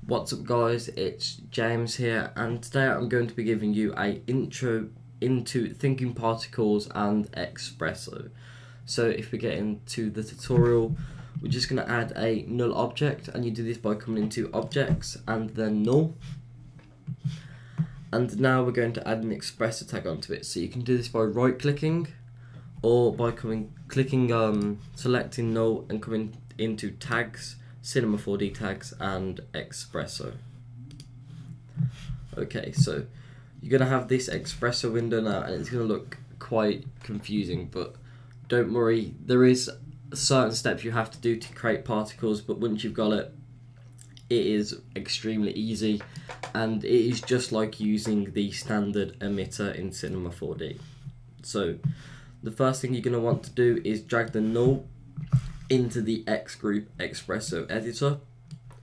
What's up guys, it's James here, and today I'm going to be giving you a intro into thinking particles and Xpresso. So if we get into the tutorial, we're just going to add a null object, and you do this by coming into objects and then null. And now we're going to add an Xpresso tag onto it. So you can do this by right clicking or by selecting null and coming into tags, Cinema 4D tags and Xpresso. Okay, so you're going to have this Xpresso window now, and it's going to look quite confusing, but don't worry, there is certain steps you have to do to create particles, but once you've got it, it is extremely easy, and it is just like using the standard emitter in Cinema 4D. So the first thing you're going to want to do is drag the null into the X group Xpresso editor,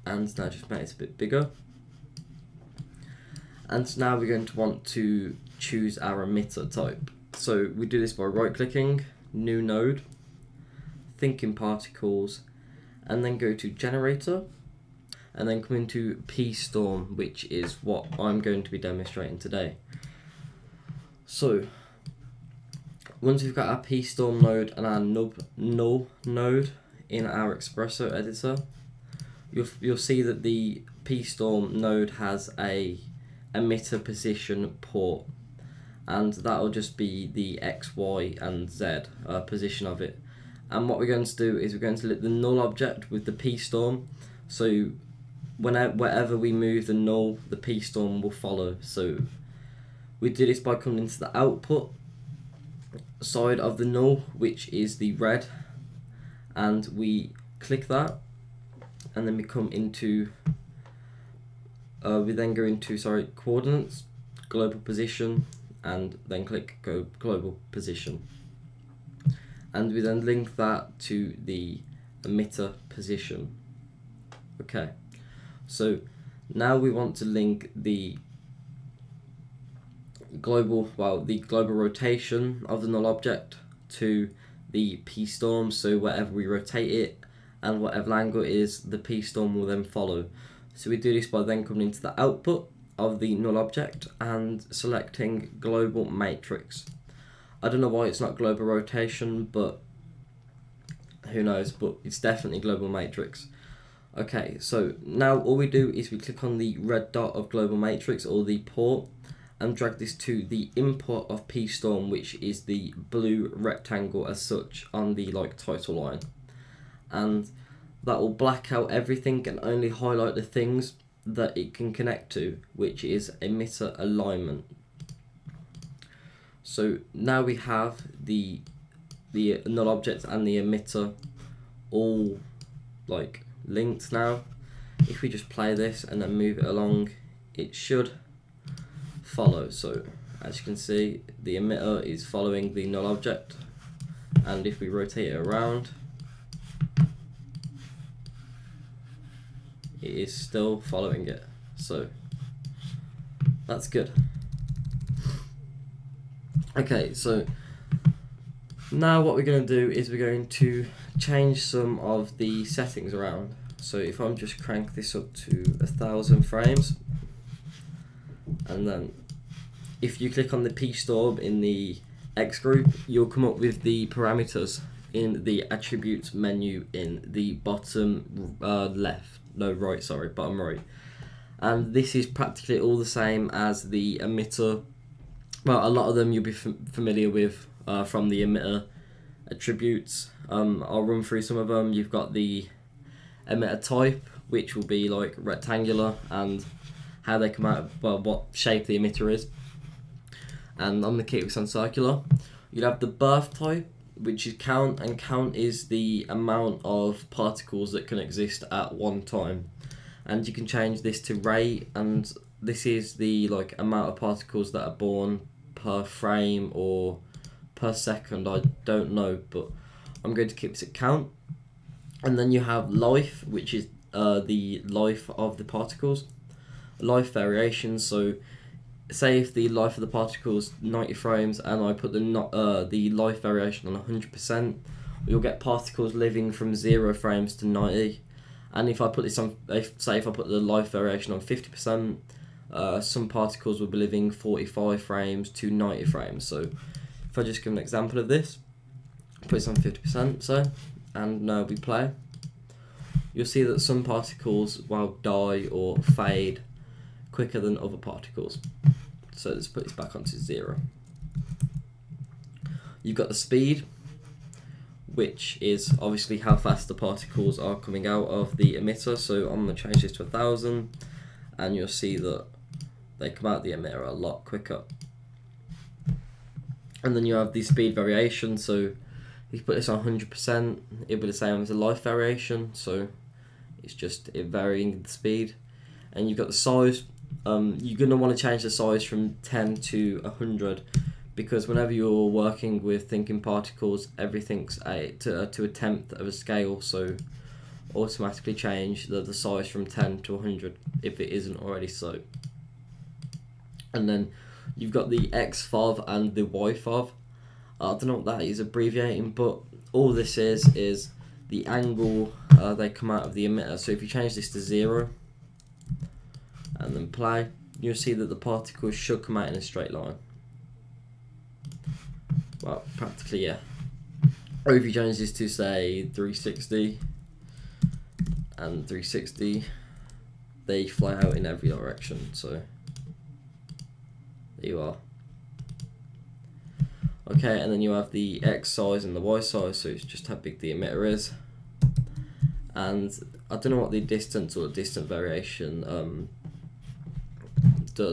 and now just make it a bit bigger. And now we're going to want to choose our emitter type. So we do this by right clicking, new node, thinking particles, and then go to generator, and then come into PStorm, which is what I'm going to be demonstrating today. So once we've got our PStorm node and our null node in our Xpresso editor, you'll see that the PStorm node has a emitter position port, and that'll just be the X, Y, and Z position of it. And what we're going to do is we're going to link the null object with the PStorm, so wherever we move the null, the PStorm will follow. So we do this by coming into the output side of the null, which is the red, and we click that, and then we come into we then go into coordinates, global position, and then click go global position, and we then link that to the emitter position. Okay, so now we want to link the global rotation of the null object to the PStorm, so wherever we rotate it and whatever angle it is, the PStorm will then follow. So we do this by then coming into the output of the null object and selecting global matrix. I don't know why it's not global rotation, but who knows, but it's definitely global matrix. Okay, so now all we do is we click on the red dot of global matrix, or the port, and drag this to the input of PStorm, which is the blue rectangle as such on the title line, and that will black out everything and only highlight the things that it can connect to, which is emitter alignment. So now we have the null object and the emitter all linked now. If we just play this and then move it along, it should follow. So as you can see, the emitter is following the null object, and if we rotate it around, it is still following it. So that's good. Okay, so now what we're going to do is we're going to change some of the settings around. So if I'm just crank this up to 1000 frames, and then if you click on the PStorm in the X group, you'll come up with the parameters in the attributes menu in the bottom bottom right. And this is practically all the same as the emitter. Well, a lot of them you'll be familiar with from the emitter attributes. I'll run through some of them. You've got the emitter type, which will be rectangular, and how they come out, well, what shape the emitter is. And on the kit it's on circular. You'd have the birth type, which is count, and count is the amount of particles that can exist at one time. And you can change this to rate, and this is the amount of particles that are born per frame or per second, I don't know, but I'm going to keep this at count. And then you have life, which is the life of the particles. Life variations, so say if the life of the particle is 90 frames and I put the life variation on 100%, you'll get particles living from 0 frames to 90, And if I put this on, say if I put the life variation on 50%, some particles will be living 45 frames to 90 frames. So if I just give an example of this, put this on 50%, so, and now we play, you'll see that some particles will die or fade quicker than other particles. So let's put this back onto 0. You've got the speed, which is obviously how fast the particles are coming out of the emitter. So I'm going to change this to 1000, and you'll see that they come out the emitter a lot quicker. And then you have the speed variation. So if you put this on 100%, it'll be the same as the life variation. So it's just varying the speed. And you've got the size. You're going to want to change the size from 10 to 100, because whenever you're working with thinking particles, everything's to a 10th of a scale, so automatically change the size from 10 to 100 if it isn't already so. And then you've got the X4 and the Y4. I don't know what that is abbreviating, but all this is the angle they come out of the emitter. So if you change this to 0 and then play, you'll see that the particles should come out in a straight line. Well, practically, yeah. Or if you change this to, say, 360 and 360, they fly out in every direction. So there you are. Okay, and then you have the X size and the Y size, so it's just how big the emitter is. And I don't know what the distance or distant variation